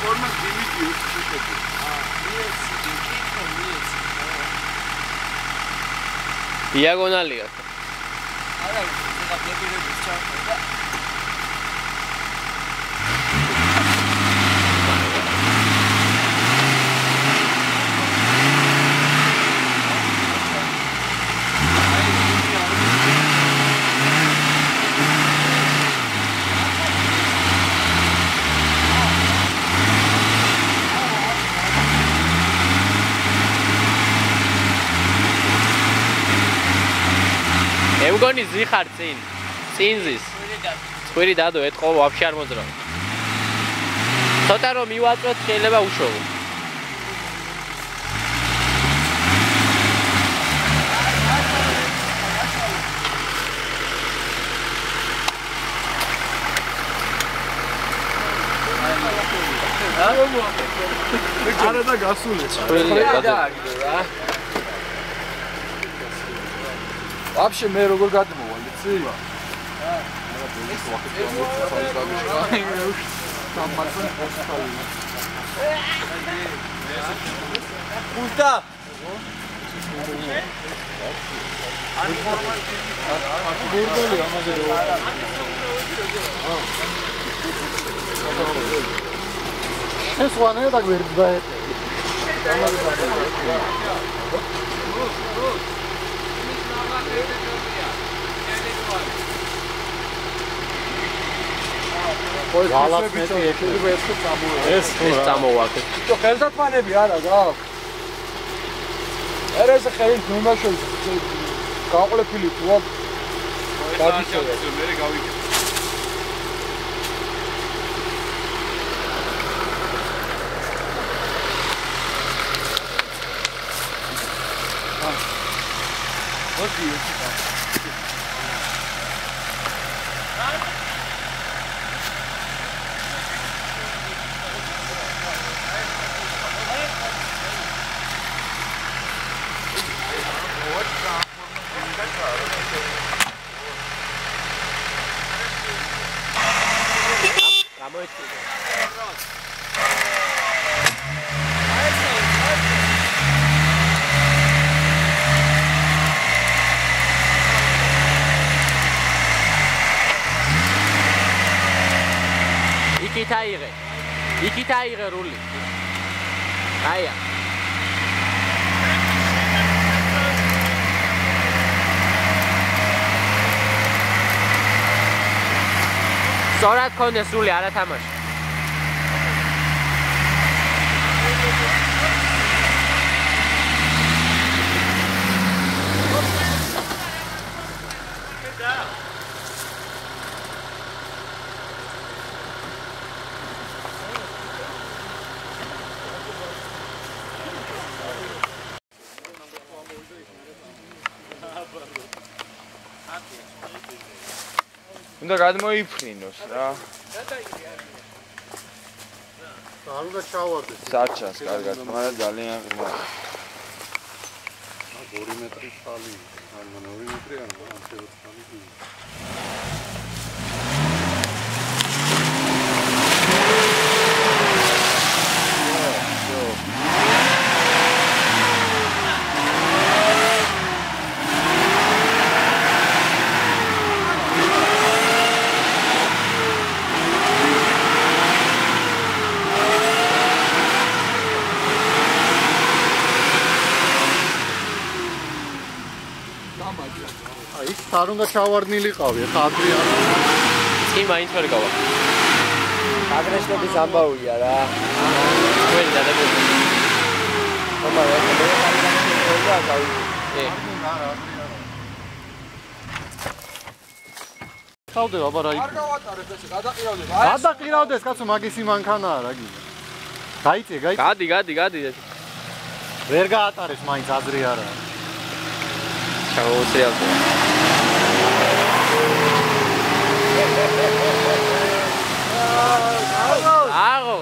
ფორმას დივიდიოს შეხედე. დიაგონალია. არა, ცოტა ბლოკირების ჩავხდა. მგონი ზიხარ წინზის წვირი დადო ეთყო ვაფშე არ მოძრაო ცოტა რომ მივაწვეთ შეიძლება უშოვო არა და გასული წვირი დააგდო რა Вообще მე როგორ გადმოვალ, იცი? Пуста. ეს ვანე და გვერდდა. Valats მეტი ეს წამოვაკეთ. თო ხელთათმანები არა გაქვს. ერეს ხელით მიმაშოს გაყოლებული თუ აქ გადიშოვა. მე გავიგე. მოდი ეს იქით აიღე რული. აია. სწორად კონდეს რული არა თამაში. უნდა გადმოიფრინოს რა. არ უნდა ჩავარდეს. საჩას კარგად, მაგრამ ძალიან ღრმა. 2 მეტრი ხალი, ან 2 მეტრი ან შეიძლება ხალი. არ უნდა ჩავარდნილიყავი, ხა ადრიან. კი მაინც ვერ გავა. აგრესიების ამბავია რა. ყველი დადებული. აბა რა და გავიგე. ხავდება აბა რა იქ. არ გავატარებ ესე, გადაყირავდება. გადაყირავდეს კაცო, მაგის იმანქანაა რა გიგა. გაიწე. გადი. ვერ გაატარებს მაინც აზრი არა. ჩაუწევდი. Άγო.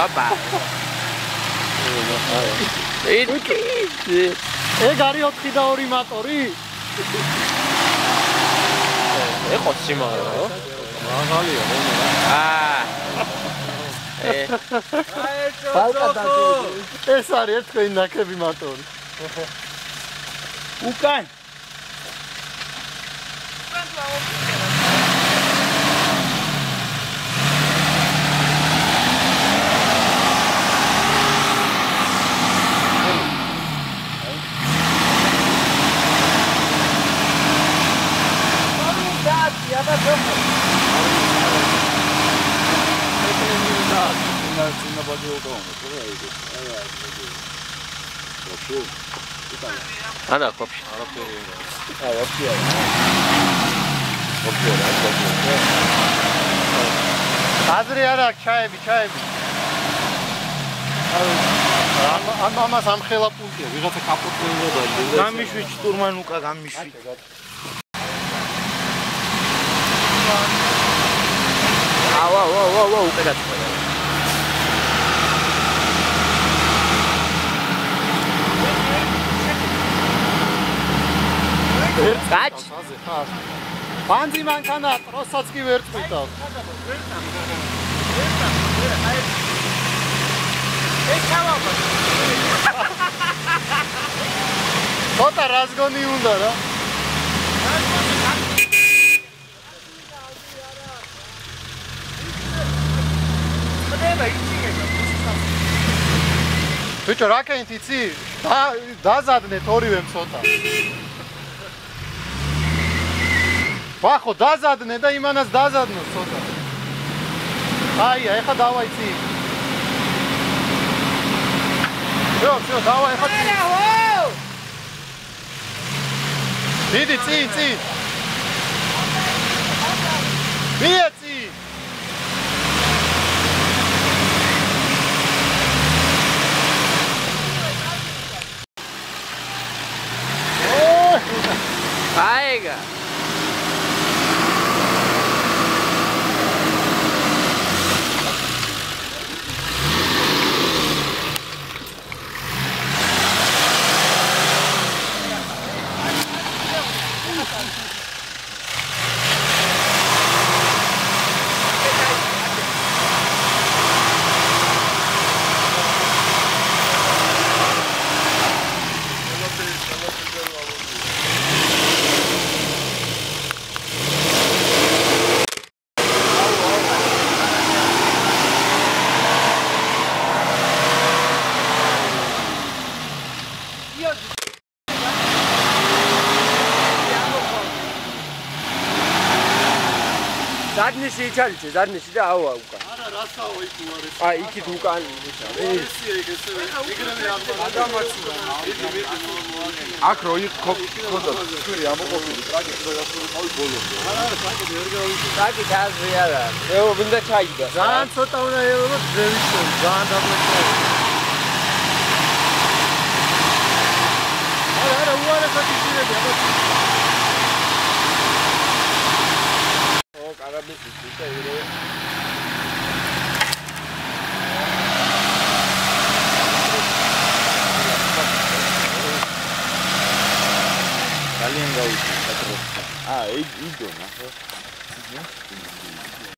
აბა. ეგ არის 4 და 2 მოტორი? ეხო სიმაღლეო. მაღალია ხოლმე რა. ბალკა დაჭერე. ეს არის ერთქვენი ნაკები მოტორი. უკან. Ana kopš. აზრი არა აქვს ჩაები. ამას ამხელა პუნქტია, ვიღაცა კაპოტლენდა და გამიშვი штурман უკა გამიშვი. ავა, უკეთად ხდება. გაჩ ბანძი მანქანა ტროსაც კი ვერ წვითავს ეს ჩავაბა ცოტა რაზგონი უნდა რა ბიჭო რა კენთ იცი დაზადნეთ ორივემ ცოტა ვახო დაზადნე და იმანაც დაზადნო ცოტა აია ეხა დავაიცი всё давай ეხა დიდი წინ მიეცი აიგა ზადნიში იჩალიჩე ზადნიში და აუა უკან არა რასაო იქ უარეს აი იქით უკან ესია იქ ესე ეგრევე აღმოჩნდა აქ რო იქონდა თქვენი ამოყოფილი ტრაკი და გასული ბოლომდე არა ტრაკი ვერ გავიქცე ტრაკი დაზრი არა ეო მინდა ჩაიგდა ძალიან ცოტა უნდა ეულო ძევიშო ძალიან დაბლოკა არა უარესად ისინები აბა კარაბის ისე ირე ძალიან გაუჩი სატრო. იდო ნახო.